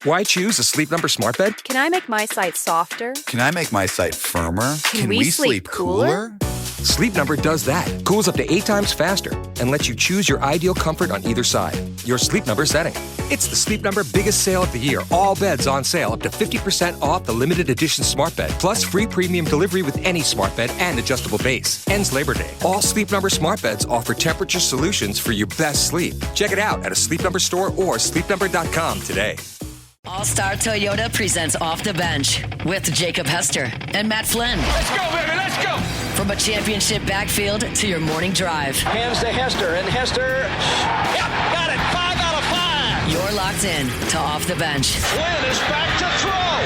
Why choose a Sleep Number smart bed? Can I make my site softer? Can I make my site firmer? Can we sleep cooler? Sleep Number does that. Cools up to 8 times faster and lets you choose your ideal comfort on either side. Your Sleep Number setting. It's the Sleep Number biggest sale of the year. All beds on sale up to 50% off the limited edition smart bed. Plus free premium delivery with any smart bed and adjustable base. Ends Labor Day. All Sleep Number smart beds offer temperature solutions for your best sleep. Check it out at a Sleep Number store or sleepnumber.com today. All-Star Toyota presents Off the Bench with Jacob Hester and Matt Flynn. Let's go, baby, let's go! From a championship backfield to your morning drive. Hands to Hester, and Hester, yep, got it, 5 out of 5! You're locked in to Off the Bench. Flynn is back to throw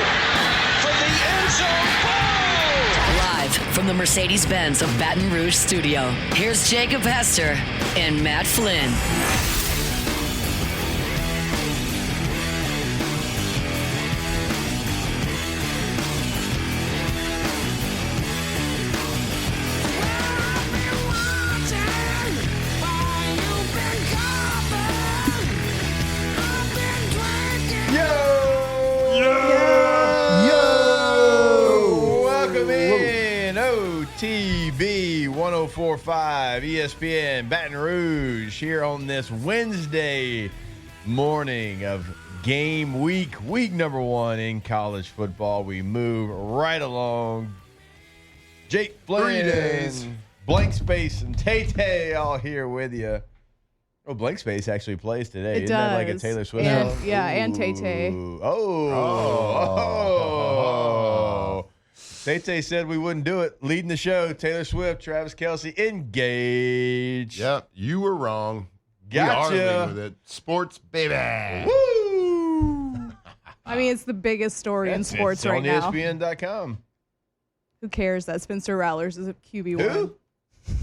from the end zone. Boom! Live from the Mercedes-Benz of Baton Rouge studio, here's Jacob Hester and Matt Flynn. TB 104.5 ESPN Baton Rouge here on this Wednesday morning of game week number 1 in college football. We move right along. Jake Flynn, Blank Space, and Tay all here with you. Oh, Blank Space actually plays today. It Isn't does. that like a Taylor Swift And, song? yeah, and Tay. Tay said we wouldn't do it. Leading the show, Taylor Swift, Travis Kelce, engage. Yep, you were wrong. Gotcha. We are leading with it. Sports, baby. Woo! I mean, it's the biggest story in sports right now. It's on ESPN.com. Who cares that Spencer Rattler is a QB1? Who?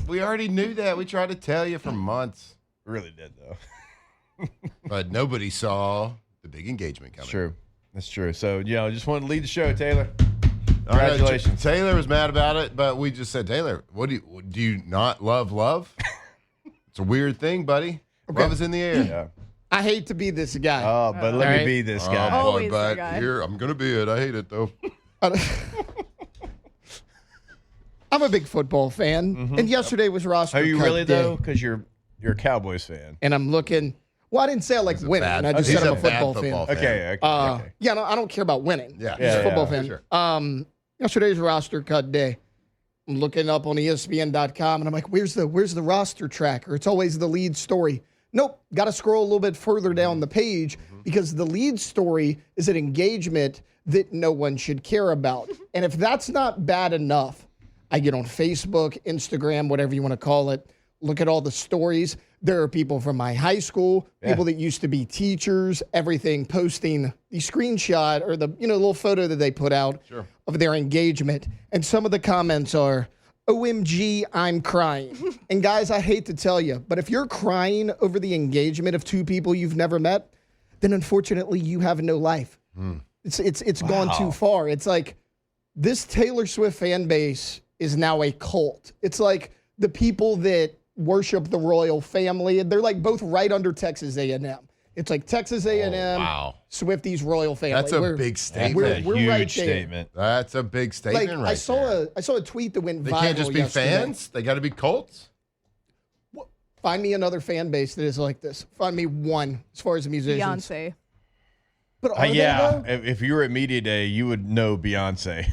We already knew that. We tried to tell you for months. Really did, though. But nobody saw the big engagement coming. True. That's true. So, just wanted to lead the show, Taylor. I know, Congratulations. Taylor was mad about it, but we just said, Taylor, do you not love? It's a weird thing, buddy. Okay. Love is in the air. Yeah. I hate to be this guy. Oh, but let me be this guy. Oh, Always boy, the but guy. here, I'm going to be it. I hate it, though. I'm a big football fan, and yesterday was roster Are you cut really, day. though? Because you're a Cowboys fan. And I'm looking. Well, I didn't say I like winning. I just he's said I'm a a bad football football fan. fan. Okay. Yeah, no, I don't care about winning. Yeah. Just a football fan. Sure. Yesterday's roster cut day. I'm looking up on ESPN.com, and I'm like, where's the roster tracker? It's always the lead story. Nope, got to scroll a little bit further down the page because the lead story is an engagement that no one should care about. And if that's not bad enough, I get on Facebook, Instagram, whatever you want to call it, look at all the stories. There are people from my high school, people that used to be teachers, everything posting the screenshot or the little photo that they put out of their engagement. And some of the comments are, OMG, I'm crying. And guys, I hate to tell you, but if you're crying over the engagement of two people you've never met, then unfortunately you have no life. It's gone too far. It's like this Taylor Swift fan base is now a cult. It's like the people that worship the royal family. They're like both right under Texas A&M. It's like Texas A&M, Swifties, royal family. That's a big statement. We're huge right there. statement. That's a big statement Like right there. I saw a tweet that went They viral can't just be yesterday. fans. They got to be Colts. Find me another fan base that is like this. Find me one as far as musicians. Beyonce. But are they, Yeah. though? If you were at Media Day, you would know Beyonce.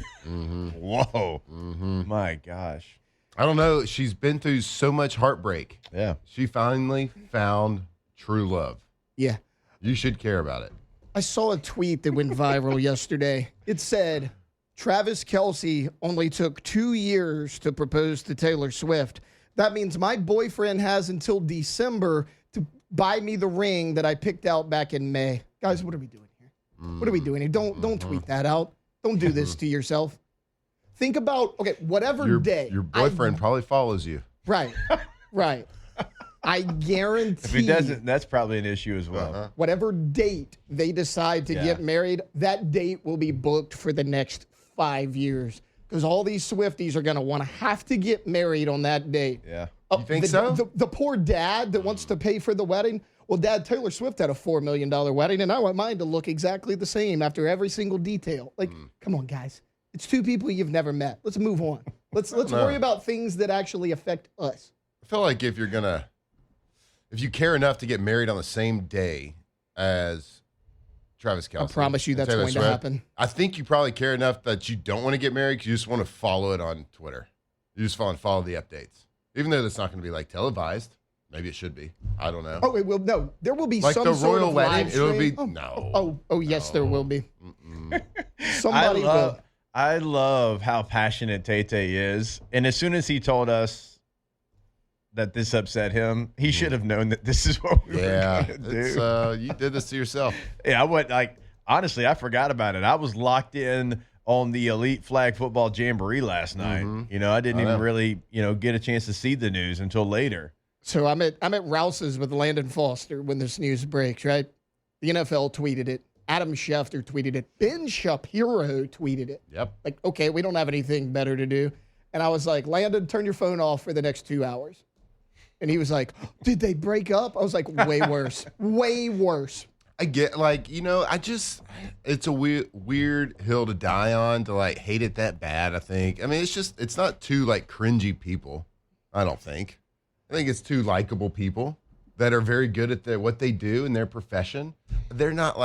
Whoa. My gosh. I don't know. She's been through so much heartbreak. Yeah. She finally found true love. Yeah. You should care about it. I saw a tweet that went viral yesterday. It said, Travis Kelce only took 2 years to propose to Taylor Swift. That means my boyfriend has until December to buy me the ring that I picked out back in May. Guys, what are we doing here? What are we doing here? Don't tweet that out. Don't do this to yourself. Think about, whatever day. Your boyfriend probably follows you. Right. I guarantee. If he doesn't, that's probably an issue as well. Whatever date they decide to get married, that date will be booked for the next 5 years. Because all these Swifties are going to have to get married on that date. Yeah. You think so? The poor dad that wants to pay for the wedding. well, Dad, Taylor Swift had a $4 million wedding, and I want mine to look exactly the same after every single detail. Like, come on, guys. It's two people you've never met. Let's move on. Let's worry about things that actually affect us. I feel like if you care enough to get married on the same day as Travis Kelce. I promise you that's going to happen. I think you probably care enough that you don't want to get married because you just want to follow it on Twitter. You just want to follow the updates. Even though that's not going to be like televised. Maybe it should be. I don't know. Oh, it will. No, there will be like some the sort royal of wedding. live It'll be stream. no. Oh, yes, there will be. Somebody will. I love how passionate Tay is. And as soon as he told us that this upset him, he should have known that this is what we were going to do. You did this to yourself. Yeah, honestly, I forgot about it. I was locked in on the Elite Flag Football Jamboree last night. I didn't even really, get a chance to see the news until later. So I'm at Rouse's with Landon Foster when this news breaks, right? The NFL tweeted it. Adam Schefter tweeted it. Ben Shapiro tweeted it. Yep. Like, okay, we don't have anything better to do. And I was like, Landon, turn your phone off for the next 2 hours. And he was like, did they break up? I was like, way worse. Way worse. I get it's a weird hill to die on to hate it that bad, I think. I mean, it's not two cringy people, I don't think. I think it's two likable people that are very good at what they do in their profession. They're not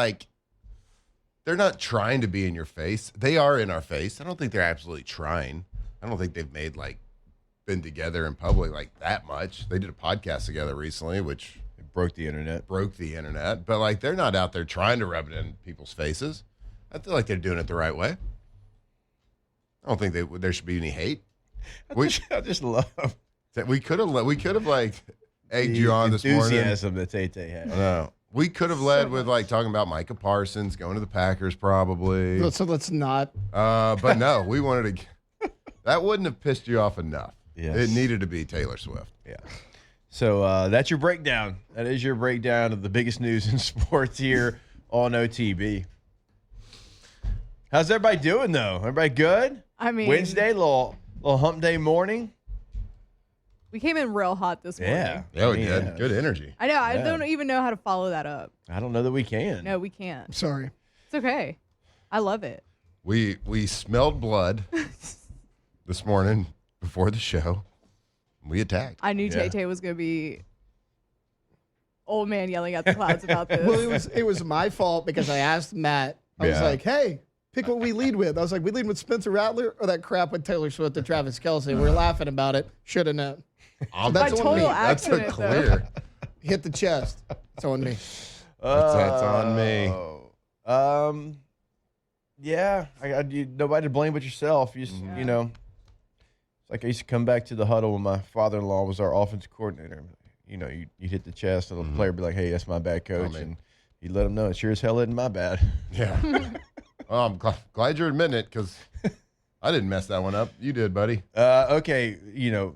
trying to be in your face. They are in our face. I don't think they're absolutely trying. I don't think they've made been together in public that much. They did a podcast together recently, which broke the internet. But they're not out there trying to rub it in people's faces. I feel like they're doing it the right way. I don't think there should be any hate. I just love we could have egged you on this morning. Enthusiasm that Tay had. No. We could have led with talking about Micah Parsons going to the Packers probably. So let's not. But no, we wanted to. That wouldn't have pissed you off enough. Yes. It needed to be Taylor Swift. Yeah. So that's your breakdown. That is your breakdown of the biggest news in sports here on OTB. How's everybody doing though? Everybody good? I mean, Wednesday, little hump day morning. we came in real hot this morning. Yeah, we did. Good energy. I know. I don't even know how to follow that up. I don't know that we can. No, we can't. I'm sorry. It's okay. I love it. We smelled blood this morning before the show. We attacked. I knew Tay was going to be old man yelling at the clouds about this. Well, it was my fault because I asked Matt. I was like, hey, pick what we lead with. I was like, we lead with Spencer Rattler or that crap with Taylor Swift and Travis Kelce. We were laughing about it. Should have known. So that's on me. That's a clear. Hit the chest. It's on me. That's on me. Yeah, nobody to blame but yourself. You know, it's like I used to come back to the huddle when my father-in-law was our offensive coordinator. You know, you hit the chest, and the player would be like, "Hey, that's my bad, coach," and you let him know it sure as hell isn't my bad. Yeah. Well, I'm glad you're admitting it because I didn't mess that one up. You did, buddy. Okay,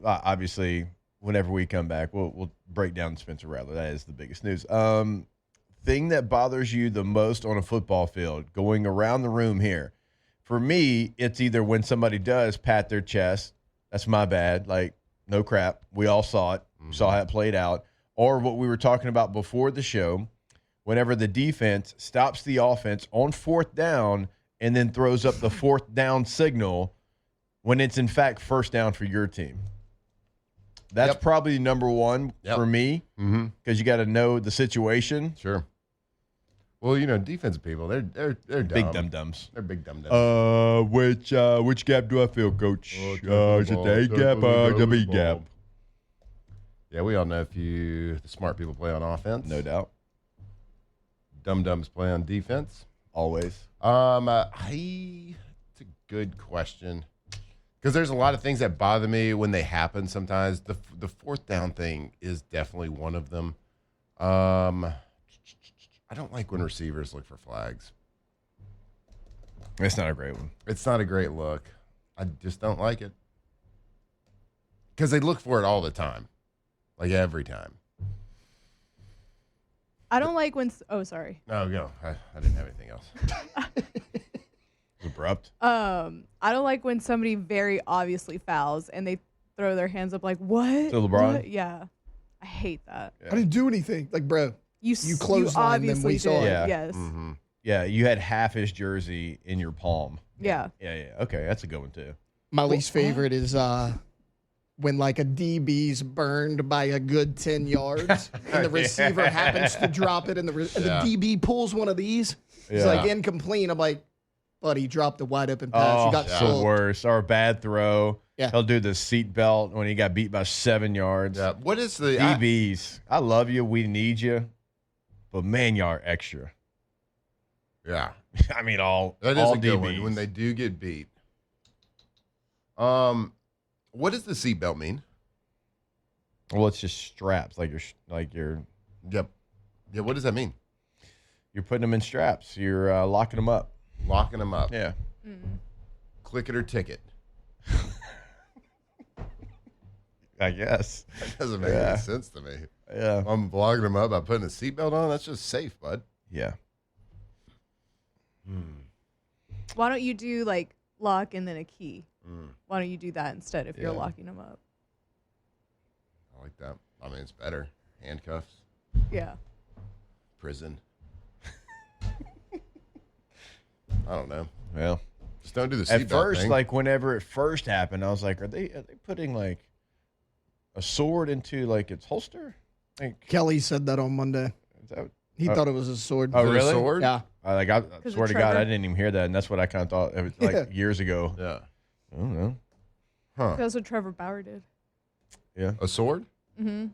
obviously, whenever we come back, we'll break down Spencer Rattler. That is the biggest news. Thing that bothers you the most on a football field, going around the room here. For me, it's either when somebody does pat their chest, that's my bad, like, no crap, we all saw it, saw how it played out, or what we were talking about before the show, whenever the defense stops the offense on fourth down and then throws up the fourth down signal when it's, in fact, first down for your team. That's probably number one for me because you got to know the situation. Sure. Well, defensive people, they're dumb. Big dum-dums. They're big dum-dums. Which gap do I feel, Coach? Is it the A gap or the B gap? Yeah, we all know the smart people play on offense. No doubt. Dum-dums play on defense. Always. It's a good question. Because there's a lot of things that bother me when they happen sometimes. The fourth down thing is definitely one of them. I don't like when receivers look for flags. It's not a great one. It's not a great look. I just don't like it. Because they look for it all the time. Like every time. I don't like when. Oh, sorry. No, go. I didn't have anything else. Abrupt. I don't like when somebody very obviously fouls and they throw their hands up like, what? To LeBron? What? Yeah. I hate that. I didn't do anything. Like, bro, You clotheslined them, obviously we saw did. it. Yeah. Yes. Mm-hmm. Yeah, you had half his jersey in your palm. Yeah. Yeah. Okay, that's a good one too. My least favorite is when like a DB's burned by a good 10 yards and the receiver happens to drop it and the DB pulls one of these. It's Yeah. like incomplete. I'm like, buddy, dropped the wide open pass. You got the sold. worst. Or a bad throw. Yeah. He'll do the seat belt when he got beat by 7 yards. Yeah. What is the DBs? I love you. We need you. But man, y'all are extra. Yeah. I mean, all That is all a good DBs. one when they do get beat. What does the seatbelt mean? Well, it's just straps. Like you're Yep. Yeah. What does that mean? you're putting them in straps. You're locking them up. Locking them up. Yeah. Click it or ticket. I guess. That doesn't make any sense to me. Yeah. I'm locking them up by putting a seatbelt on. That's just safe, bud. Yeah. Why don't you do like lock and then a key? Why don't you do that instead if you're locking them up? I like that. I mean, it's better. Handcuffs, Yeah. prison. I don't know. Well, Just don't do the seatbelt at first, thing. like whenever it first happened, I was like, are they putting like a sword into like its holster? Like, Kelly said that on Monday. is that, He thought it was a sword. Oh, Is it a really? sword? Yeah. I swear to God, Trevor? I didn't even hear that, and that's what I kind of thought. It was like years ago. Yeah. I don't know. Huh. That's what Trevor Bauer did. Yeah. A sword? Mm-hmm.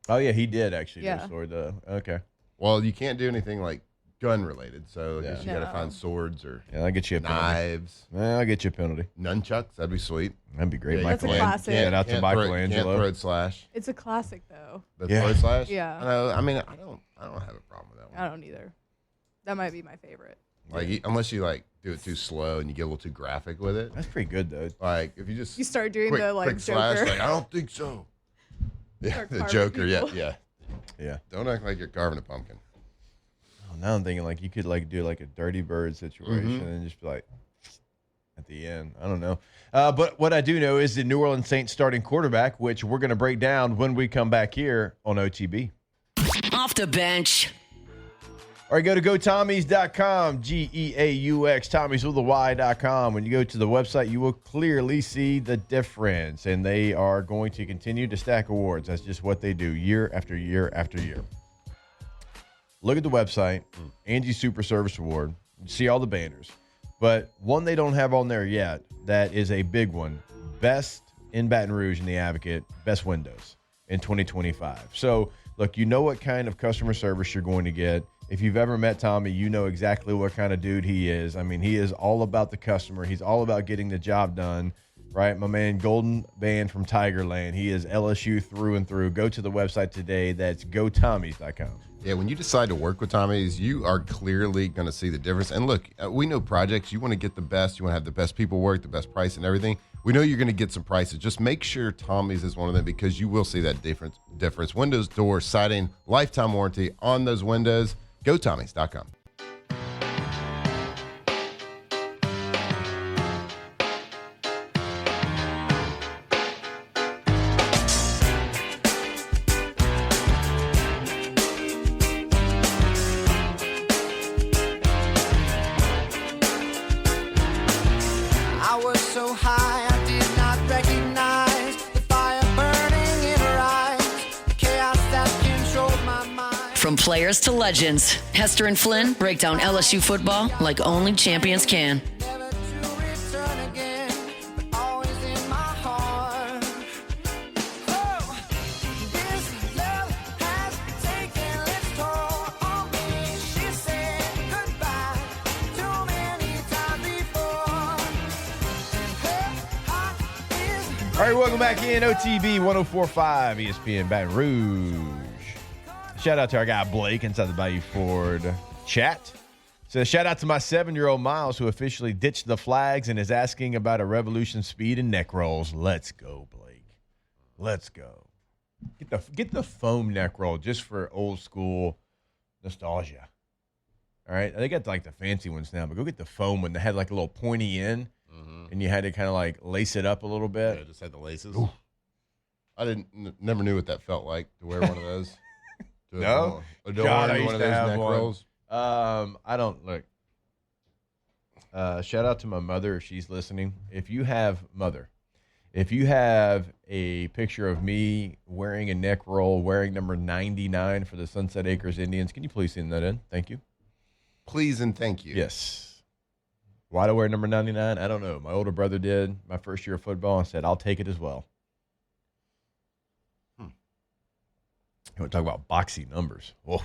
Oh yeah, he did actually. Yeah. Do a sword. Okay. Well, you can't do anything like gun related, so I guess you No. got to find swords or Yeah, I'll get you a penalty. knives, I'll get you a penalty. nunchucks. That'd be sweet. That'd be great. Yeah, you That's a Michelangelo. classic. Shout out to Can't throw Michelangelo. it slash. It's a classic though. The Yeah. throat slash. Yeah. I know. I mean, I don't have a problem with that one. I don't either. That might be my favorite. Like unless you like do it too slow and you get a little too graphic with it. That's pretty good though. Like if you just You start doing quick, the like quick slash, Joker. like I don't think so. Yeah, Start the carving Joker. Yeah, people. yeah. Yeah. Don't act like you're carving a pumpkin. Oh, now I'm thinking like you could like do like a dirty bird situation Mm-hmm. and just be like at the end. I don't know. But what I do know is the New Orleans Saints starting quarterback, which we're going to break down when we come back here on OTB. Off the bench. All right, go to GoTommies.com, Geaux, Tommies with a Y.com. When you go to the website, you will clearly see the difference, and they are going to continue to stack awards. That's just what they do year after year after year. Look at the website, Angie's Super Service Award. You see all the banners. But one they don't have on there yet that is a big one, Best in Baton Rouge in the Advocate, Best Windows in 2025. So, look, you know what kind of customer service you're going to get. If you've ever met Tommy, you know exactly what kind of dude he is. I mean, he is all about the customer. He's all about getting the job done, right? My man, Golden Band from Tigerland. He is LSU through and through. Go to the website today. That's GoTommies.com. Yeah, when you decide to work with Tommy's, you are clearly going to see the difference. And look, we know projects. You want to get the best. You want to have the best people work, the best price and everything. We know you're going to get some prices. Just make sure Tommy's is one of them because you will see that difference. Windows, doors, siding, lifetime warranty on those windows. GoTommys.com. I was so high I did not recognize the fire burning in her eyes, the chaos that controlled my mind. From players to legends, Hester and Flynn break down LSU football like only champions can. Never to return again, but always in my heart. Oh, this love has taken its toll on me. She said goodbye too many times before. And her heart is All right, welcome back in OTB 1045 ESPN Baton Rouge. Shout out to our guy Blake inside the Bayou Ford chat. So shout out to my 7-year-old Miles who officially ditched the flags and is asking about a Revolution speed and neck rolls. Let's go, Blake. Let's go. Get the foam neck roll just for old school nostalgia. All right, they got like the fancy ones now, but go get the foam one that had like a little pointy end, and you had to kind of like lace it up a little bit. Yeah, just had the laces. I never knew what that felt like to wear one of those. No? Adorn God, I used one of to those have neck one. rolls. I don't look. Shout out to my mother if she's listening. If you have a picture of me wearing a neck roll, wearing number 99 for the Sunset Acres Indians, can you please send that in? Thank you. Please and thank you. Yes. Why do I wear number 99? I don't know. My older brother did my first year of football and said, I'll take it as well. You want to talk about boxy numbers? Whoa.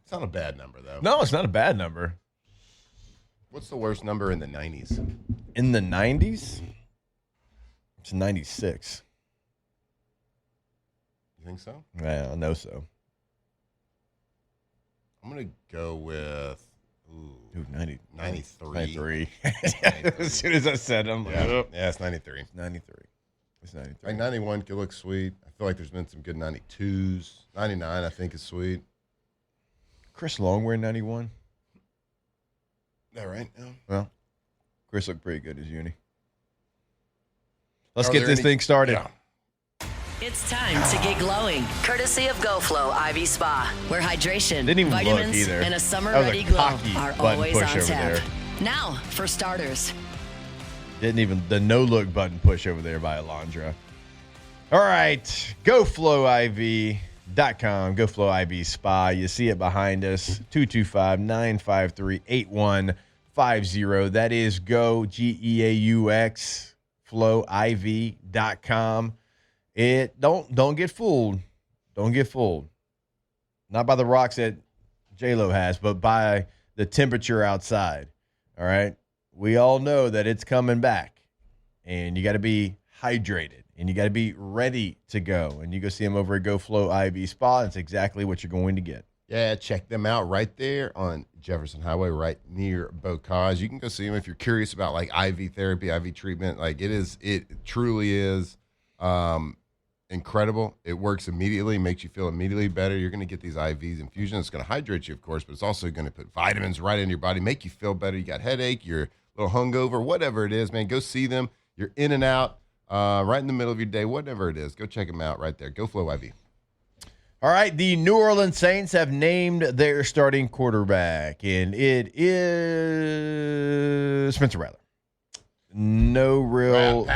It's not a bad number, though. No, it's not a bad number. What's the worst number in the 90s? In the 90s? It's 96. You think so? Yeah, I know so. I'm going to go with 93. 93. As soon as I said it, I'm like, oh. Yeah, it's 93. It's 93. It's 93. Like 91 could look sweet. I feel like there's been some good 92s. 99, I think, is sweet. Chris Long wearing 91? Is that right? Yeah. Well, Chris looked pretty good as uni. Let's Are get there this any- thing started. Yeah. It's time to get glowing, courtesy of GoFlow IV Spa, where hydration, Didn't even look vitamins, either. and a That was summer-ready a glow cocky are button always push on over tap. there. Now, for starters, Didn't even the no-look button push over there by Alondra. All right, GoFlowIV.com, GoFlow IV Spa. You see it behind us, 225-953-8150. That is Go, G-E-A-U-X, FlowIV.com. Don't get fooled. Don't get fooled. Not by the rocks that J-Lo has, but by the temperature outside. All right? We all know that it's coming back, and you got to be hydrated, and you got to be ready to go. And you go see them over at GoFlow IV Spa. It's exactly what you're going to get. Yeah, check them out right there on Jefferson Highway, right near Bocage. You can go see them if you're curious about like IV therapy, IV treatment. Like it truly is incredible. It works immediately, makes you feel immediately better. You're going to get these IVs infusion. It's going to hydrate you, of course, but it's also going to put vitamins right in your body, make you feel better. You got headache, you're a little hungover, whatever it is, man. Go see them. You're in and out, right in the middle of your day, whatever it is. Go check them out right there. GoFlow IV. All right, the New Orleans Saints have named their starting quarterback, and it is Spencer Rattler. No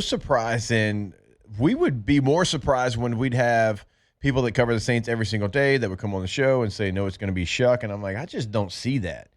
surprise, and we would be more surprised when we'd have people that cover the Saints every single day that would come on the show and say, no, it's going to be Shuck, and I'm like, I just don't see that.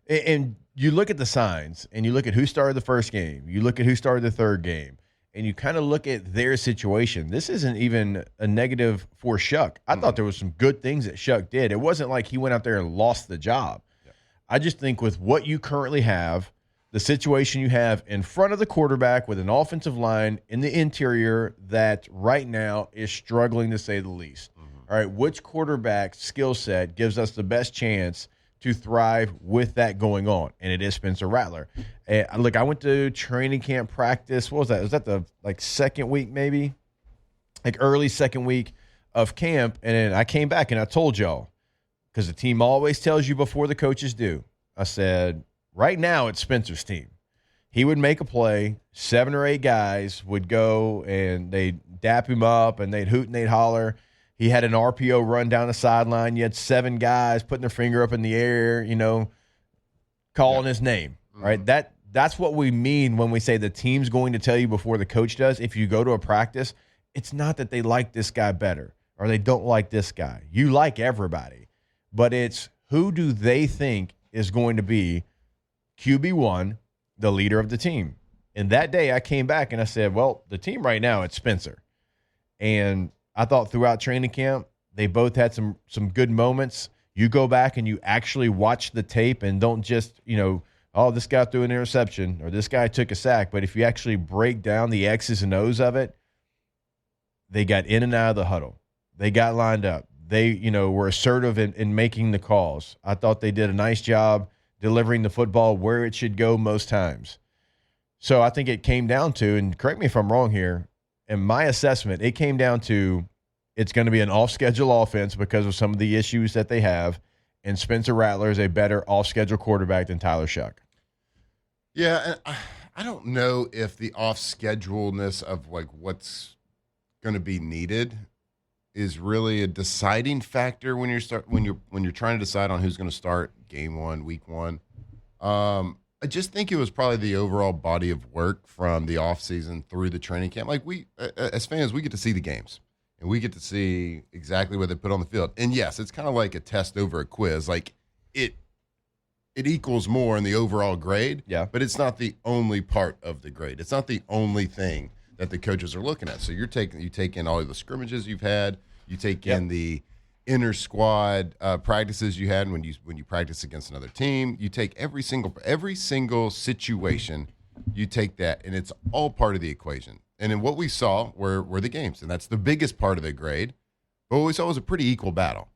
And you look at the signs, and you look at who started the first game, you look at who started the third game, and you kind of look at their situation. This isn't even a negative for Shuck. I thought there was some good things that Shuck did. It wasn't like he went out there and lost the job. Yeah. I just think with what you currently have, the situation you have in front of the quarterback with an offensive line in the interior that right now is struggling to say the least. All right, which quarterback skill set gives us the best chance to thrive with that going on? And it is Spencer Rattler. Look, I went to training camp practice. What was that? Was that the second week maybe? Like early second week of camp. And then I came back and I told y'all, because the team always tells you before the coaches do. I said, right now it's Spencer's team. He would make a play. 7 or 8 guys would go and they'd dap him up and they'd hoot and they'd holler. He had an RPO run down the sideline. You had 7 guys putting their finger up in the air, calling his name, right? That's what we mean when we say the team's going to tell you before the coach does. If you go to a practice, it's not that they like this guy better or they don't like this guy. You like everybody, but it's who do they think is going to be QB1, the leader of the team. And that day I came back and I said, well, the team right now, it's Spencer. And I thought throughout training camp, they both had some good moments. You go back and you actually watch the tape and don't just, oh, this guy threw an interception or this guy took a sack. But if you actually break down the X's and O's of it, they got in and out of the huddle. They got lined up. They, were assertive in making the calls. I thought they did a nice job delivering the football where it should go most times. So I think it came down to, and correct me if I'm wrong here, in my assessment, it came down to it's going to be an off-schedule offense because of some of the issues that they have, and Spencer Rattler is a better off-schedule quarterback than Tyler Shuck. Yeah, and I don't know if the off-scheduleness of what's going to be needed is really a deciding factor when you're trying to decide on who's going to start game one, week one. I just think it was probably the overall body of work from the offseason through the training camp. Like we, as fans, we get to see the games and we get to see exactly what they put on the field. And yes, it's kind of like a test over a quiz. Like it equals more in the overall grade. Yeah. But it's not the only part of the grade. It's not the only thing that the coaches are looking at. So you take in all of the scrimmages you've had. You take in the inter squad practices you had when you practice against another team. You take every single situation. You take that, and it's all part of the equation. And then what we saw were the games, and that's the biggest part of the grade. But what we saw was a pretty equal battle.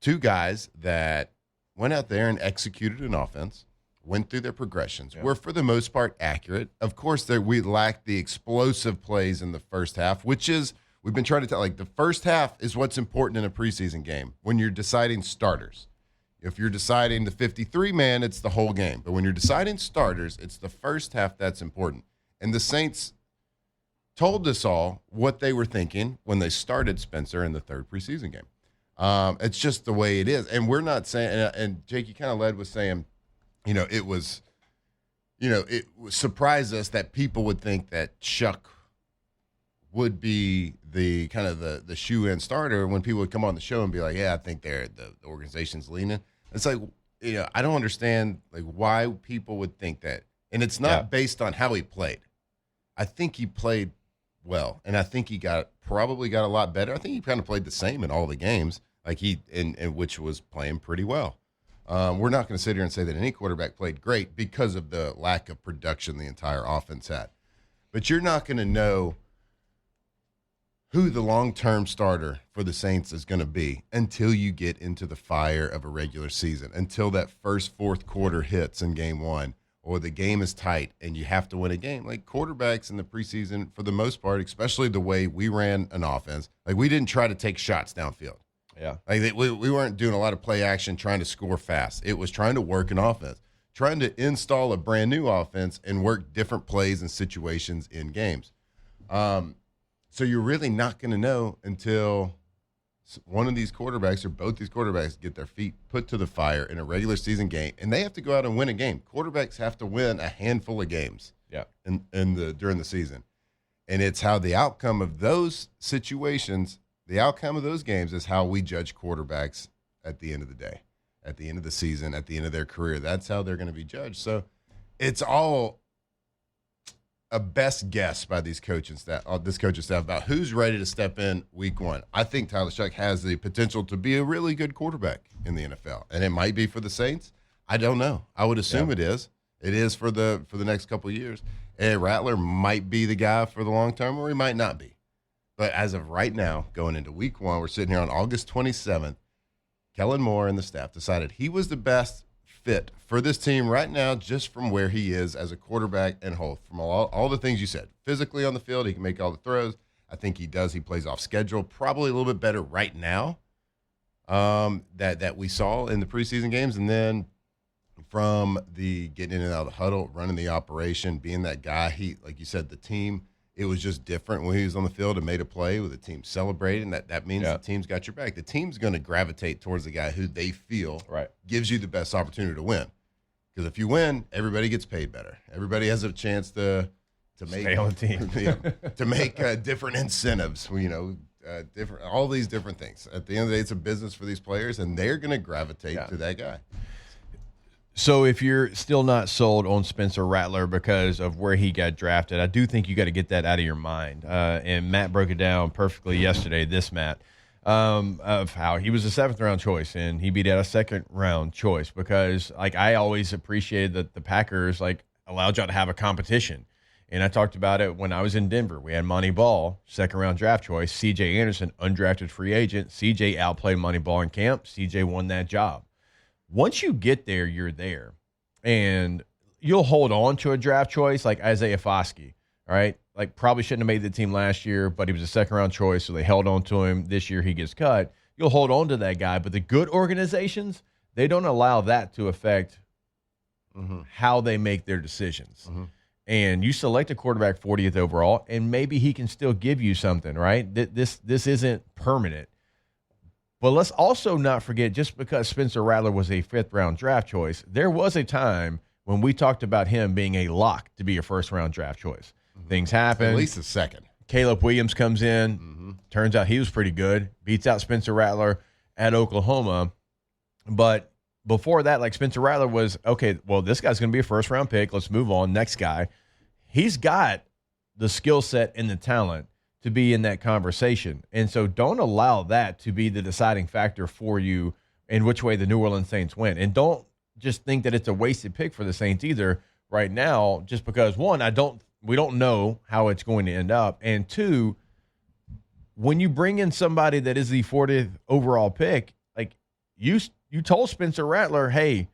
Two guys that went out there and executed an offense, went through their progressions, were for the most part accurate. Of course, we lacked the explosive plays in the first half, which is, we've been trying to tell, like the first half is what's important in a preseason game when you're deciding starters. If you're deciding the 53-man, it's the whole game. But when you're deciding starters, it's the first half that's important. And the Saints told us all what they were thinking when they started Spencer in the third preseason game. It's just the way it is. And we're not saying, and Jake, you kind of led with saying, it surprised us that people would think that Chuck would be the kind of the shoe-in starter when people would come on the show and be like, yeah, I think the organization's leaning. It's like, I don't understand like why people would think that. And it's not based on how he played. I think he played well, and I think he probably got a lot better. I think he kind of played the same in all the games, like which was playing pretty well. We're not going to sit here and say that any quarterback played great because of the lack of production the entire offense had. But you're not going to know who the long-term starter for the Saints is going to be until you get into the fire of a regular season, until that first fourth quarter hits in game one, or the game is tight and you have to win a game. Like quarterbacks in the preseason, for the most part, especially the way we ran an offense, like we didn't try to take shots downfield. Yeah. Like we weren't doing a lot of play action trying to score fast. It was trying to work an offense, trying to install a brand new offense and work different plays and situations in games. So you're really not going to know until one of these quarterbacks or both these quarterbacks get their feet put to the fire in a regular season game, and they have to go out and win a game. Quarterbacks have to win a handful of games during the season. And it's how the outcome of those situations, the outcome of those games is how we judge quarterbacks at the end of the day, at the end of the season, at the end of their career. That's how they're going to be judged. So it's all a best guess by this coaching staff about who's ready to step in week one. I think Tyler Shuck has the potential to be a really good quarterback in the NFL, and it might be for the Saints. I don't know. I would assume it is. It is for the next couple of years. And Rattler might be the guy for the long term, or he might not be. But as of right now, going into week one, we're sitting here on August 27th. Kellen Moore and the staff decided he was the best fit for this team right now, just from where he is as a quarterback and whole, from all the things you said. Physically on the field, he can make all the throws. I think he does. He plays off schedule, probably a little bit better right now that we saw in the preseason games. And then from the getting in and out of the huddle, running the operation, being that guy, like you said, the team, it was just different when he was on the field and made a play with the team celebrating. That means the team's got your back. The team's going to gravitate towards the guy who they feel gives you the best opportunity to win. Because if you win, everybody gets paid better. Everybody has a chance to make stay on the team. To make different incentives. Different all these different things. At the end of the day, it's a business for these players, and they're going to gravitate to that guy. So if you're still not sold on Spencer Rattler because of where he got drafted, I do think you got to get that out of your mind. And Matt broke it down perfectly yesterday, Matt, of how he was a 7th-round choice and he beat out a 2nd-round choice because, like, I always appreciated that the Packers, like, allowed y'all to have a competition. And I talked about it when I was in Denver. We had Monty Ball, 2nd-round draft choice, C.J. Anderson, undrafted free agent. C.J. outplayed Monty Ball in camp. C.J. won that job. Once you get there, you're there. And you'll hold on to a draft choice like Isaiah Foskey, all right? Like, probably shouldn't have made the team last year, but he was a 2nd-round choice, so they held on to him. This year he gets cut. You'll hold on to that guy. But the good organizations, they don't allow that to affect how they make their decisions. And you select a quarterback 40th overall, and maybe he can still give you something, right? This isn't permanent. But let's also not forget, just because Spencer Rattler was a 5th-round draft choice, there was a time when we talked about him being a lock to be a first-round draft choice. Things happen. At least a second. Caleb Williams comes in. Turns out he was pretty good. Beats out Spencer Rattler at Oklahoma. But before that, like, Spencer Rattler was, okay, well, this guy's going to be a first-round pick. Let's move on. Next guy. He's got the skill set and the talent to be in that conversation. And so don't allow that to be the deciding factor for you in which way the New Orleans Saints win. And don't just think that it's a wasted pick for the Saints either right now, just because, one, we don't know how it's going to end up. And two, when you bring in somebody that is the 40th overall pick, like you told Spencer Rattler, hey,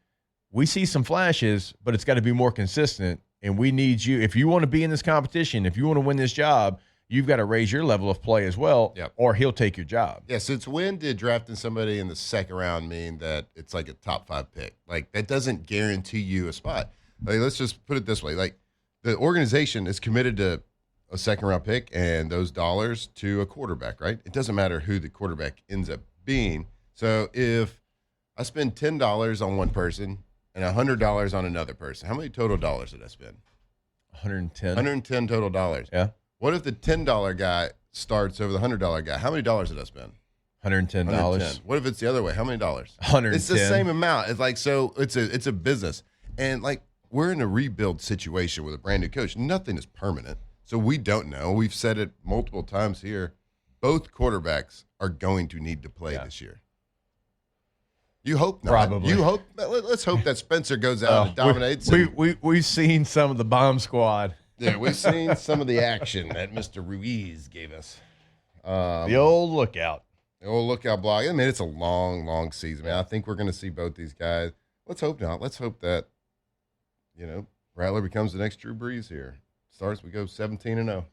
we see some flashes, but it's got to be more consistent. And we need you. If you want to be in this competition, if you want to win this job, you've got to raise your level of play as well, or he'll take your job. Yeah, since when did drafting somebody in the second round mean that it's like a top 5 pick? Like, that doesn't guarantee you a spot. Like, let's just put it this way. Like, the organization is committed to a second-round pick and those dollars to a quarterback, right? It doesn't matter who the quarterback ends up being. So if I spend $10 on one person and $100 on another person, how many total dollars did I spend? 110. 110 total dollars. Yeah. What if the $10 guy starts over the $100 guy? How many dollars did I spend? $110. 110. What if it's the other way? How many dollars? 110. It's the same amount. It's like, so it's a business. And like, we're in a rebuild situation with a brand new coach. Nothing is permanent. So we don't know. We've said it multiple times here. Both quarterbacks are going to need to play this year. You hope not. Probably. You hope. Let's hope that Spencer goes out and dominates. We've seen some of the bomb squad. Yeah, we've seen some of the action that Mr. Ruiz gave us. The old lookout. The old lookout block. I mean, it's a long, long season, man. I think we're going to see both these guys. Let's hope not. Let's hope that, Rattler becomes the next Drew Brees here. We go 17-0. What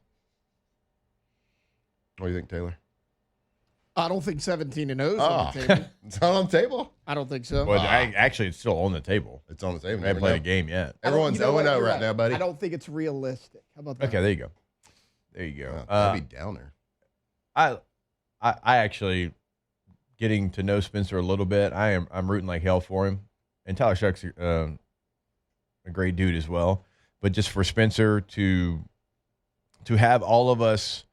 do you think, Taylor? I don't think 17-0 is on the table. It's not on the table? I don't think so. Well, actually, it's still on the table. It's on the table. We haven't played a game yet. Everyone's 0-0 right now, buddy. I don't think it's realistic. How about that? Okay, there you go. There you go. That'd be downer. I actually, getting to know Spencer a little bit, I'm rooting like hell for him. And Tyler Shuck's a great dude as well. But just for Spencer to have all of us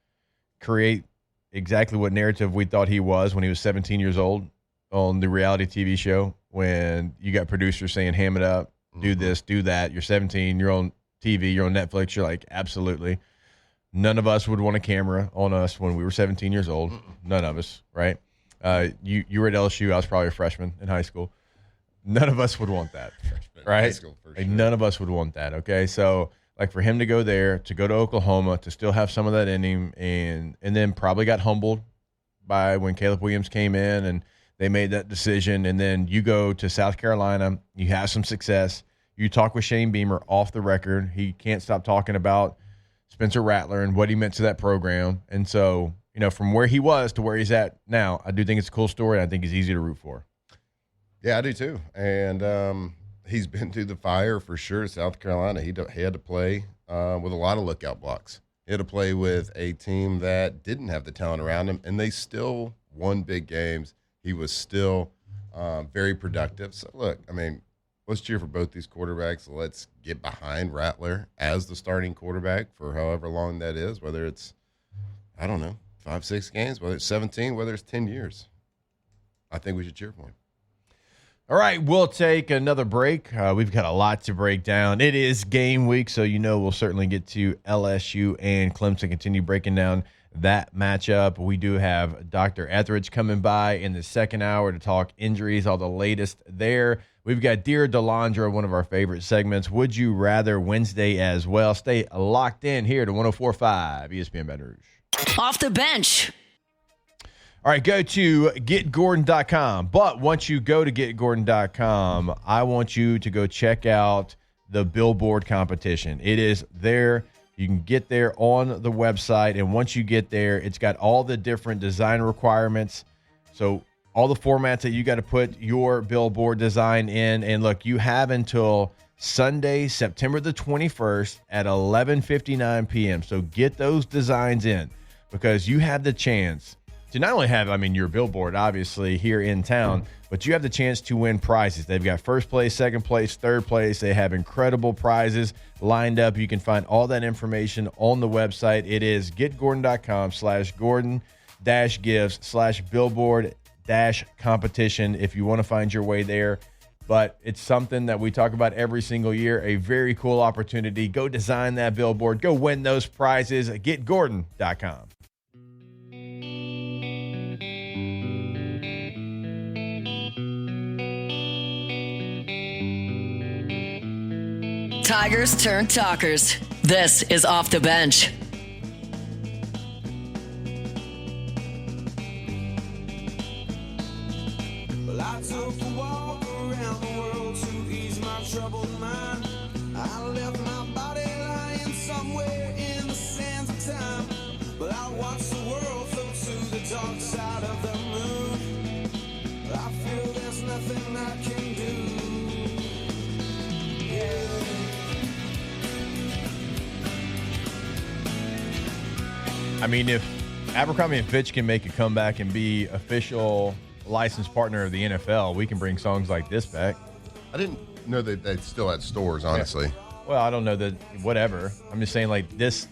create exactly what narrative we thought he was when he was 17 years old on the reality TV show, when you got producers saying, ham it up, do this, do that. You're 17, you're on TV, you're on Netflix. You're like, absolutely. None of us would want a camera on us when we were 17 years old. None of us, right? You were at LSU. I was probably a freshman in high school. None of us would want that, right? High school, for sure. Like, none of us would want that, okay? So, like, for him to go there, to go to Oklahoma, to still have some of that in him, and then probably got humbled by when Caleb Williams came in and they made that decision. And then you go to South Carolina, you have some success. You talk with Shane Beamer off the record. He can't stop talking about Spencer Rattler and what he meant to that program. And so, from where he was to where he's at now, I do think it's a cool story. And I think he's easy to root for. Yeah, I do too. And he's been through the fire for sure. South Carolina, he had to play with a lot of lookout blocks. He had to play with a team that didn't have the talent around him, and they still won big games. He was still very productive. So, look, I mean, let's cheer for both these quarterbacks. Let's get behind Rattler as the starting quarterback for however long that is, whether it's, 5, 6 games, whether it's 17, whether it's 10 years. I think we should cheer for him. All right, we'll take another break. We've got a lot to break down. It is game week, so we'll certainly get to LSU and Clemson, continue breaking down that matchup. We do have Dr. Etheridge coming by in the second hour to talk injuries, all the latest there. We've got Dear Delandra, one of our favorite segments, Would You Rather Wednesday as well. Stay locked in here to 104.5 ESPN Baton Rouge. Off the bench. All right, go to getgordon.com. But once you go to getgordon.com, I want you to go check out the billboard competition. It is there. You can get there on the website. And once you get there, it's got all the different design requirements. So all the formats that you got to put your billboard design in. And look, you have until Sunday, September the 21st at 11:59 p.m. So get those designs in, because you have the chance to not only have, your billboard, obviously, here in town, but you have the chance to win prizes. They've got first place, second place, third place. They have incredible prizes lined up. You can find all that information on the website. It is getgordon.com/Gordon-gives/billboard-competition if you want to find your way there. But it's something that we talk about every single year, a very cool opportunity. Go design that billboard. Go win those prizes at getgordon.com. Tigers turn talkers. This is Off the Bench. Well, I took a walk around the world to ease my troubled mind. I left my body lying somewhere in the sands of time. But I watched the world float to the dark side of the moon. I feel there's nothing I can do. Yeah. If Abercrombie & Fitch can make a comeback and be official licensed partner of the NFL, we can bring songs like this back. I didn't know that they still had stores, honestly. Well, I don't know that, whatever. I'm just saying this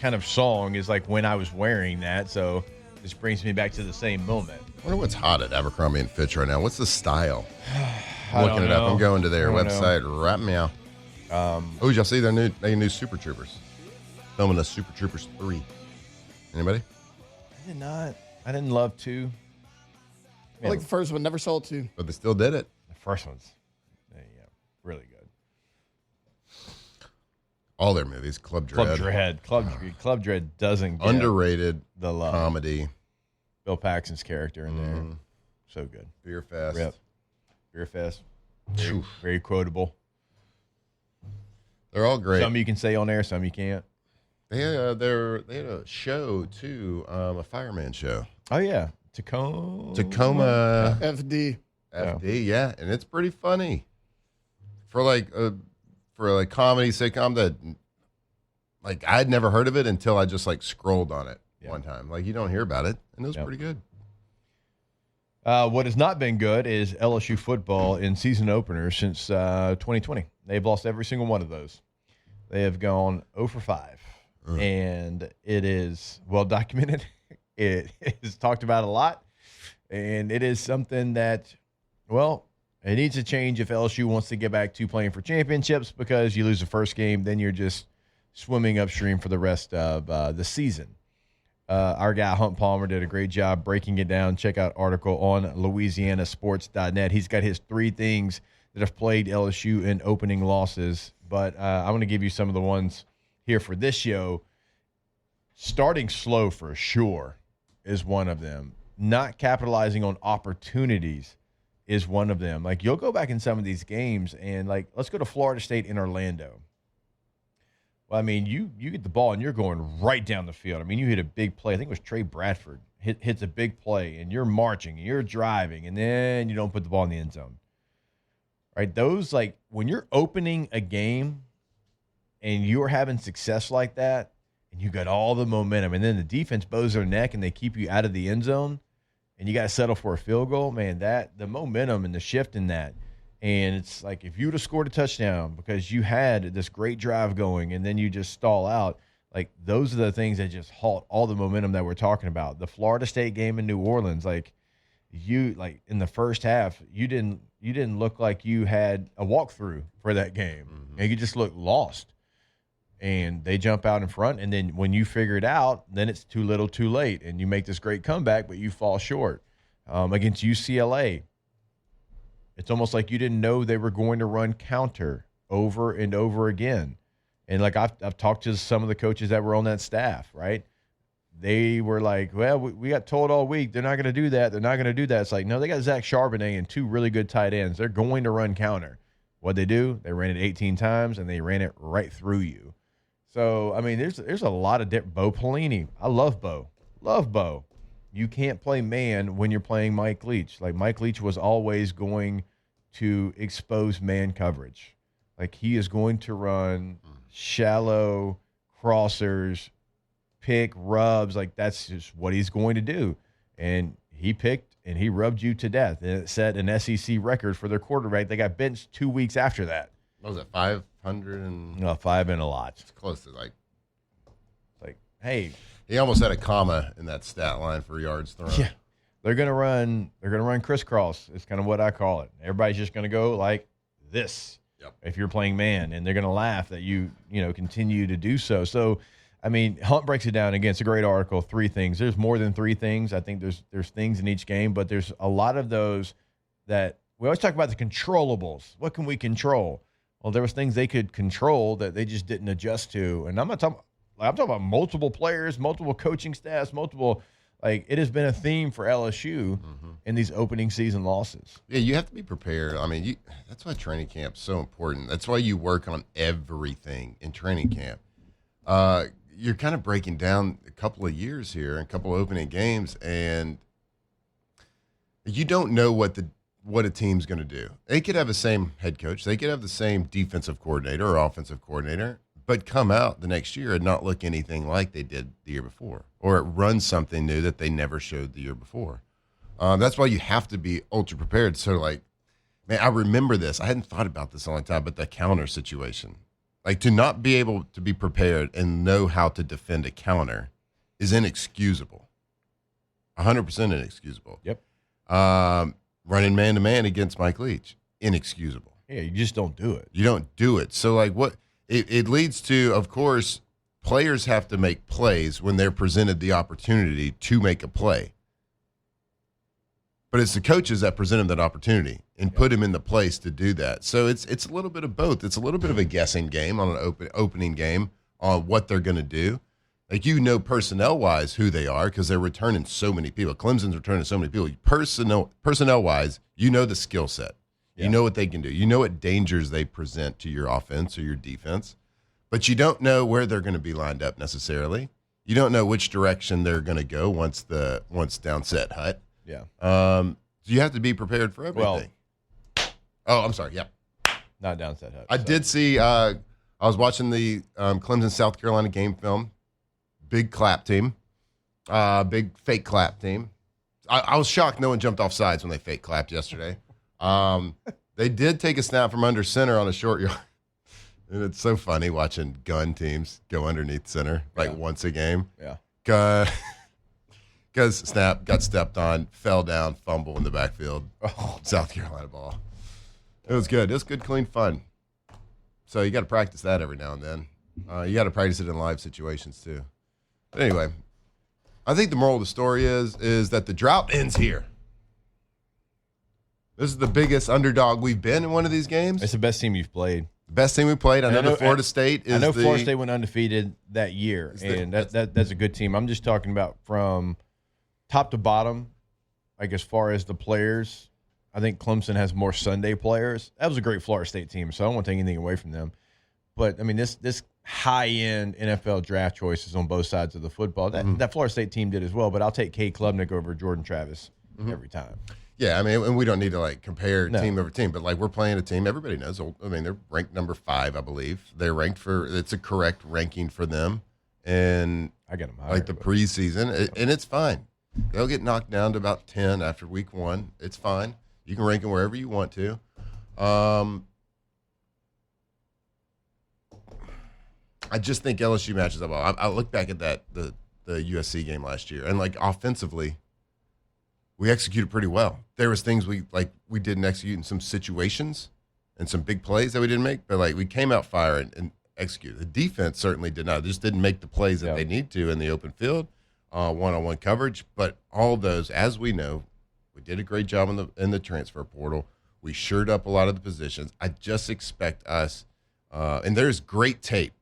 kind of song is like when I was wearing that, so this brings me back to the same moment. I wonder what's hot at Abercrombie & Fitch right now. What's the style? I Looking don't it up. know. I'm going to their I don't website right now. Did y'all see their new Super Troopers? Filming the Super Troopers 3. Anybody? I did not. I didn't love 2. I like the first one. Never saw 2. But they still did it. The first one's really good. All their movies. Club Dread. Club Dread doesn't get underrated the love. comedy. Bill Paxton's character in there. So good. Beer Fest. Rip. Beer Fest. Very quotable. They're all great. Some you can say on air, some you can't. They had a show too, a fireman show. Oh yeah, Tacoma FD, yeah, and it's pretty funny for like comedy sitcom that I'd never heard of it until I just scrolled on it one time. You don't hear about it, and it was pretty good. What has not been good is LSU football in season openers since 2020. They've lost every single one of those. They have gone 0 for 5. And it is well documented. It is talked about a lot. And it is something that, it needs to change if LSU wants to get back to playing for championships, because you lose the first game, then you're just swimming upstream for the rest of the season. Our guy, Hunt Palmer, did a great job breaking it down. Check out article on LouisianaSports.net. He's got his 3 things that have plagued LSU in opening losses. But I'm going to give you some of the ones here for this show. Starting slow for sure is one of them. Not capitalizing on opportunities is one of them. You'll go back in some of these games and let's go to Florida State in Orlando. Well, you get the ball and you're going right down the field. You hit a big play. I think it was Trey Bradford hits a big play, and you're marching and you're driving, and then you don't put the ball in the end zone. Right? Those, when you're opening a game and you're having success like that, and you got all the momentum, and then the defense bows their neck and they keep you out of the end zone, and you got to settle for a field goal, man, the momentum and the shift in that. And it's if you would have scored a touchdown because you had this great drive going and then you just stall out, those are the things that just halt all the momentum that we're talking about. The Florida State game in New Orleans, in the first half, you didn't look like you had a walkthrough for that game. Mm-hmm. And you just looked lost. And they jump out in front, and then when you figure it out, then it's too little too late, and you make this great comeback, but you fall short. Against UCLA, it's almost like you didn't know they were going to run counter over and over again. And I've talked to some of the coaches that were on that staff, right? They were we got told all week they're not going to do that. They're not going to do that. It's no, they got Zach Charbonnet and 2 really good tight ends. They're going to run counter. What'd they do? They ran it 18 times, and they ran it right through you. So, there's a lot of Bo Pelini. I love Bo. Love Bo. You can't play man when you're playing Mike Leach. Mike Leach was always going to expose man coverage. He is going to run shallow crossers, pick, rubs, like that's just what he's going to do. And he picked and he rubbed you to death. And it set an SEC record for their quarterback. They got benched 2 weeks after that. What was it, 500 and? No, 5 and a lot. It's close to hey. He almost had a comma in that stat line for yards thrown. Yeah. They're gonna run crisscross. It's kind of what I call it. Everybody's just gonna go like this. Yep. If you're playing man, and they're gonna laugh that you continue to do so. So, I mean, Hunt breaks it down again. It's a great article. 3 things. There's more than 3 things. I think there's things in each game, but there's a lot of those that we always talk about the controllables. What can we control? Well, there was things they could control that they just didn't adjust to. And I'm talking about multiple players, multiple coaching staffs, multiple. Like, it has been a theme for LSU in these opening season losses. Yeah, you have to be prepared. I mean, that's why training camp's so important. That's why you work on everything in training camp. You're kind of breaking down a couple of years here, a couple of opening games, and you don't know what a team's going to do. They could have the same head coach. They could have the same defensive coordinator or offensive coordinator, but come out the next year and not look anything like they did the year before, or run something new that they never showed the year before. That's why you have to be ultra prepared. So, like, man, I remember this. I hadn't thought about this a long time, but the counter situation. Like, to not be able to be prepared and know how to defend a counter is inexcusable. 100% inexcusable. Yep. Running man-to-man against Mike Leach, inexcusable. Yeah, you just don't do it. You don't do it. So, like, what it leads to, of course, players have to make plays when they're presented the opportunity to make a play. But it's the coaches that present him that opportunity and put him in the place to do that. So it's a little bit of both. It's a little bit of a guessing game on an opening game on what they're going to do. Like, personnel-wise who they are because they're returning so many people. Clemson's returning so many people. Personnel-wise, the skill set. Yeah. You know what they can do. You know what dangers they present to your offense or your defense. But you don't know where they're going to be lined up necessarily. You don't know which direction they're going to go once down set hut. Yeah. So you have to be prepared for everything. Oh, I'm sorry. Yeah. Not down set hut. I did see. I was watching the Clemson South Carolina game film. Big clap team. Big fake clap team. I was shocked no one jumped off sides when they fake clapped yesterday. They did take a snap from under center on a short yard. And it's so funny watching gun teams go underneath center once a game. Yeah. Because snap, got stepped on, fell down, fumble in the backfield. Oh, South Carolina ball. It was good. It was good, clean fun. So you got to practice that every now and then. You got to practice it in live situations too. But anyway, I think the moral of the story is that the drought ends here. This is the biggest underdog we've been in one of these games. It's the best team you've played. The best team we played. I know Florida State is. I know Florida State went undefeated that year, and that's a good team. I'm just talking about from top to bottom, like as far as the players. I think Clemson has more Sunday players. That was a great Florida State team, so I don't want to take anything away from them. But I mean, this high-end NFL draft choices on both sides of the football. That Florida State team did as well. But I'll take Cade Klubnik over Jordan Travis every time. Yeah, I mean, and we don't need to compare team over team, but we're playing a team. Everybody knows. I mean, they're ranked number 5, I believe. They're ranked it's a correct ranking for them, and I got them higher, the preseason, and it's fine. They'll get knocked down to about 10 after week 1. It's fine. You can rank them wherever you want to. I just think LSU matches up well. I look back at the USC game last year, and offensively, we executed pretty well. There was things we didn't execute in some situations and some big plays that we didn't make, but we came out fire and executed. The defense certainly did not. They just didn't make the plays that they need to in the open field, one-on-one coverage. But all of those, as we know, we did a great job in the transfer portal. We shored up a lot of the positions. I just expect us, and there's great tape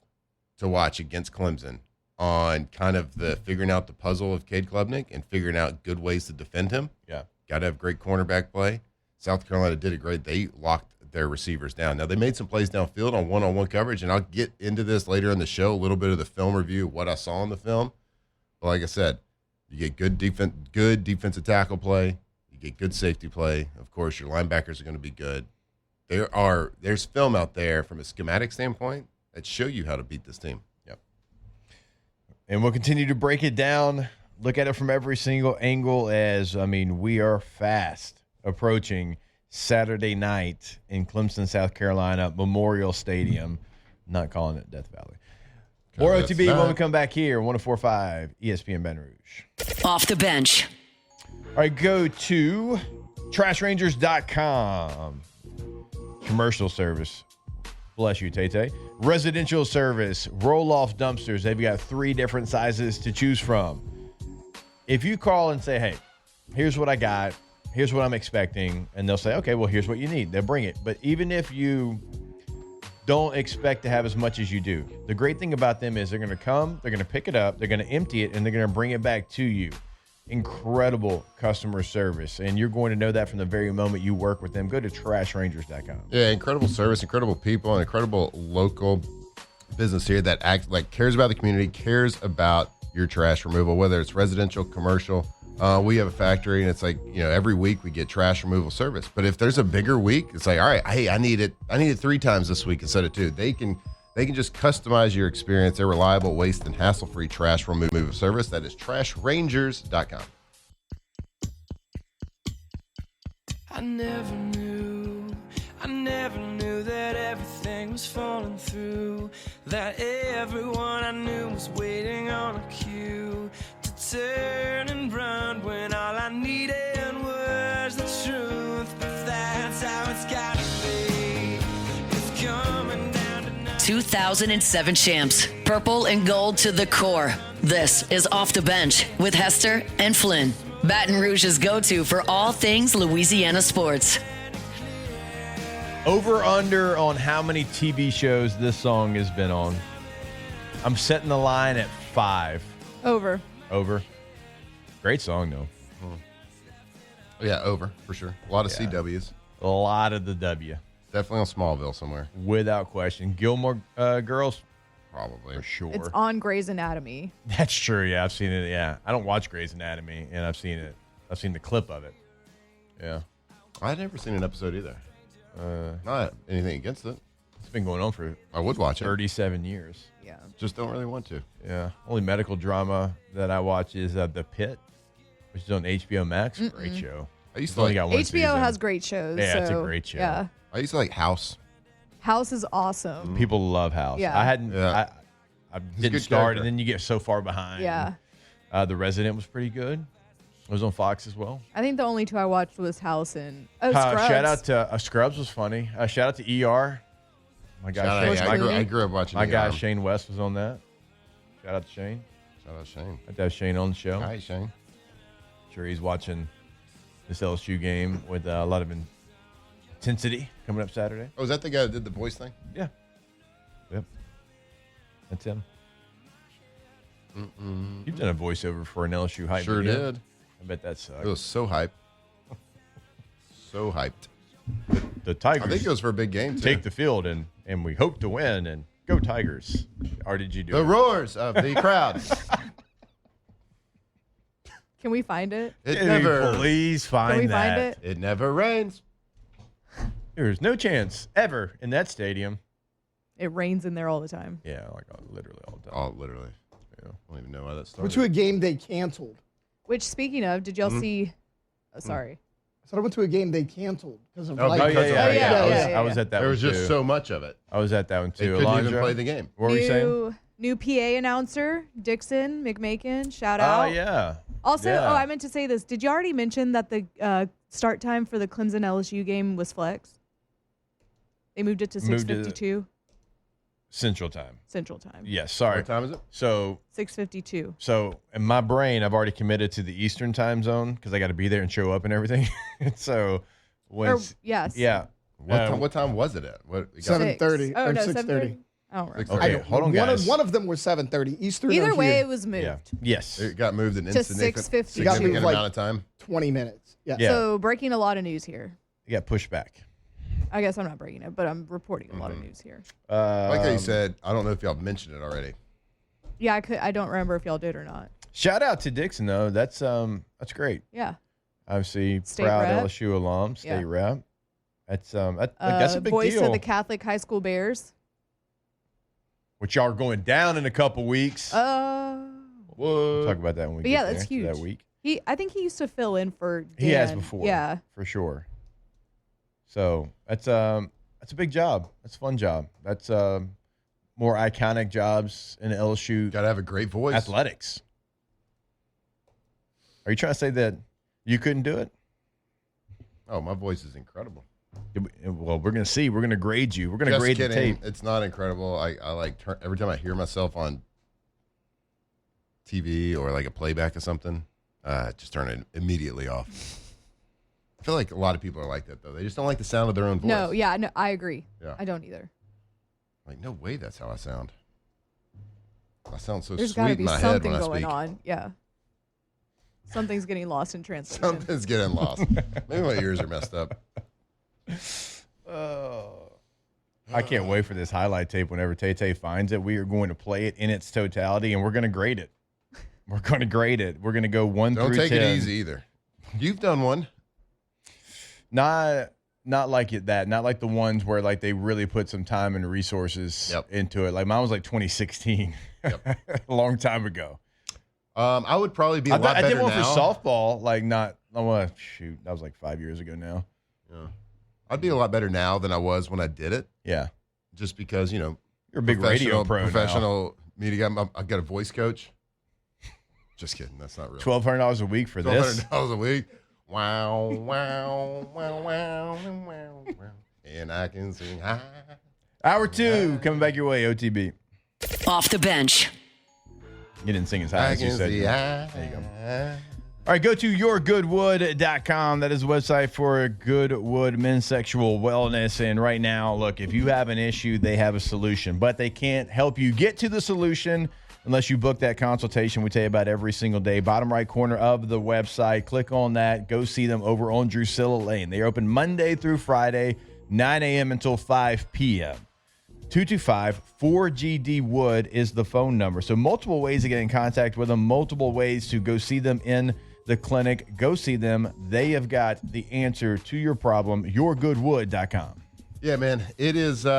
to watch against Clemson on kind of the figuring out the puzzle of Cade Klubnik and figuring out good ways to defend him. Yeah. Got to have great cornerback play. South Carolina did it great. They locked their receivers down. Now, they made some plays downfield on one-on-one coverage, and I'll get into this later in the show, a little bit of the film review of what I saw in the film. But like I said, you get good defensive tackle play. You get good safety play. Of course, your linebackers are going to be good. There's film out there from a schematic standpoint that show you how to beat this team. And we'll continue to break it down, look at it from every single angle as, we are fast approaching Saturday night in Clemson, South Carolina, Memorial Stadium. Not calling it Death Valley. More OTB when we come back here, 104.5 ESPN Baton Rouge. Off the bench. All right, go to trashrangers.com. Commercial service. Bless you, Tay-Tay. Residential service. Roll-off dumpsters. They've got 3 different sizes to choose from. If you call and say, hey, here's what I got, here's what I'm expecting, and they'll say, okay, well, here's what you need. They'll bring it. But even if you don't expect to have as much as you do, the great thing about them is they're going to come, they're going to pick it up, they're going to empty it, and they're going to bring it back to you. Incredible customer service, and you're going to know that from the very moment you work with them. Go to trashrangers.com. Yeah, incredible service, incredible people, and incredible local business here that cares about the community, cares about your trash removal, whether it's residential, commercial. We have a factory, and it's every week we get trash removal service. But if there's a bigger week, it's like, all right, hey, I need it 3 times this week instead of 2. They can just customize your experience. They're reliable, waste, and hassle-free trash removal service. That is trashrangers.com. I never knew that everything was falling through, that everyone I knew was waiting on a cue to turn and run when all I needed was the truth. But that's how it's gotta be. It's coming down to 2007 champs, purple and gold to the core. This is Off the Bench with Hester and Flynn. Baton Rouge's go-to for all things Louisiana sports. Over under on how many TV shows this song has been on. I'm setting the line at 5. Over. Great song, though. Yeah, over, for sure. A lot of CWs. A lot of the W. Definitely on Smallville somewhere. Without question. Gilmore Girls? Probably. For sure. It's on Grey's Anatomy. That's true, yeah. I've seen it, yeah. I don't watch Grey's Anatomy, and I've seen it. I've seen the clip of it. Yeah. I've never seen an episode either. Not anything against it. It's been going on for I would watch it. 37 years. Yeah. Just don't really want to. Yeah. Only medical drama that I watch is The Pit, which is on HBO Max. Great show. I used It's to only like got one HBO season. has great shows. Yeah, it's a so, great show. Yeah. I used to like House. House is awesome. People love House. Yeah. I hadn't. Yeah. I a didn't good start, character. and then you get so far behind. Yeah. The Resident was pretty good. It was on Fox as well. I think the only 2 I watched was House and Scrubs. Shout out to Scrubs was funny. Shout out to ER. My guy, I grew up watching my guy ER. Shane West was on that. Shout out to Shane. Shout out Shane. I'd have Shane on the show. All right, Shane. Sure, he's watching this LSU game with a lot of intensity coming up Saturday. Oh, is that the guy that did the voice thing? Yeah. Yep. That's him. You've done a voiceover for an LSU hype Sure video. did. I bet that sucked. It was so hyped. So hyped. The Tigers I think it was for a big game, too. take the field, and we hope to win, and go Tigers. Or did you do The it? roars of the crowd. Can we find it? It Dude, never. please find Can we that. find it? It never rains. There's no chance ever in that stadium. It rains in there all the time. Yeah, like literally all the time. Oh, literally. Yeah. I don't even know why that started. Went to a game they canceled. Which, speaking of, did y'all see? Sorry. I said I went to a game they canceled because of Oh, light. Oh, because yeah, of- yeah, yeah, I was at that There one, was just too. so much of it. I was at that one, They too. couldn't even Alondra, play the game. What were you saying? New PA announcer, Dixon McMakin. Shout Oh, out. yeah. Also, Yeah. I meant to say this. Did you already mention that the start time for the Clemson LSU game was flex? They moved it to Moved it- 6:52 Central Time. Central Time. Yes, sorry. What time is it? So 6:52. in my brain, I've already committed to the Eastern Time Zone because I got to be there and show up and everything. So when Yes. yeah, What time was it at? What? It got- 7:30 Oh, or no, 6:30. 7:30. I don't remember. 6:30. Okay, hold on, One guys. of them was 7:30 Eastern. Either or way, here. it was moved. Yeah. Yes. It got moved an To insignificant 6:50. It got moved significant like- amount of time. 20 minutes. Yeah. Yeah. So breaking a lot of news here. It got pushed back. I guess I'm not breaking it, but I'm reporting a lot of news here. Like how you said, I don't know if y'all mentioned it already. Yeah, I don't remember if y'all did or not. Shout out to Dixon though. That's great. Yeah. Obviously, State proud rep. LSU alum, state Yeah. rep. That's a big voice deal. of the Catholic High School Bears. Which y'all are going down in a couple weeks. We'll talk about that when we But get yeah, there that's to huge. that week. I think he used to fill in for Dan. He has before. Yeah. For sure. So that's a big job. That's a fun job. That's more iconic jobs in LSU. Got to have a great voice. Athletics. Are you trying to say that you couldn't do it? Oh, my voice is incredible. Well, we're going to see. We're going to grade you. We're going to Just grade kidding. the tape. It's not incredible. I like every time I hear myself on TV or like a playback of something, just turn it immediately off. I feel like a lot of people are like that though. They just don't like the sound of their own voice. No, yeah, no, I agree. Yeah. I don't either. Like, no way that's how I sound. I sound so There's got to sweet be in my head something when I going speak. on. Yeah. Something's getting lost in translation. Something's getting lost. Maybe my ears are messed up. I can't wait for this highlight tape whenever Tay finds it. We are going to play it in its totality, and we're going to grade it. We're going to grade it. We're going to go 1 Don't through 10. take it easy either. You've done one. Not like it that. Not like the ones where like they really put some time and resources into it. Like mine was like 2016, a long time ago. I would probably be a lot better I did one now. for softball. Like not. I want to shoot. That was like 5 years ago now. Yeah. I'd be a lot better now than I was when I did it. Yeah. Just because, you know, you're a big radio pro now. Professional media guy. I've got a voice coach. Just kidding. That's not real. $1,200 a week for this. $1,200 a week. Wow, wow, wow, wow, wow, wow. And I can sing high. Hour 2 coming back your way, OTB. Off the bench. You didn't sing as high I as you can said. see There you go. All right, go to yourgoodwood.com. That is the website for Goodwood Men's Sexual Wellness. And right now, look, if you have an issue, they have a solution. But they can't help you get to the solution unless you book that consultation we tell you about every single day. Bottom right corner of the website. Click on that. Go see them over on Drusilla Lane. They are open Monday through Friday, 9 a.m. until 5 p.m. 225-4GD-WOOD is the phone number. So multiple ways to get in contact with them, multiple ways to go see them in the clinic. Go see them. They have got the answer to your problem. Yourgoodwood.com. Yeah, man. It is, we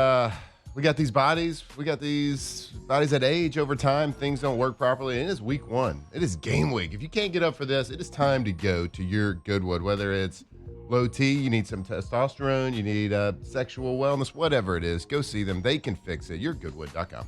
got these bodies. We got these bodies that age over time. Things don't work properly. And it is week 1. It is game week. If you can't get up for this, it is time to go to your Goodwood, whether it's low T, you need some testosterone, you need sexual wellness, whatever it is, go see them. They can fix it. Yourgoodwood.com.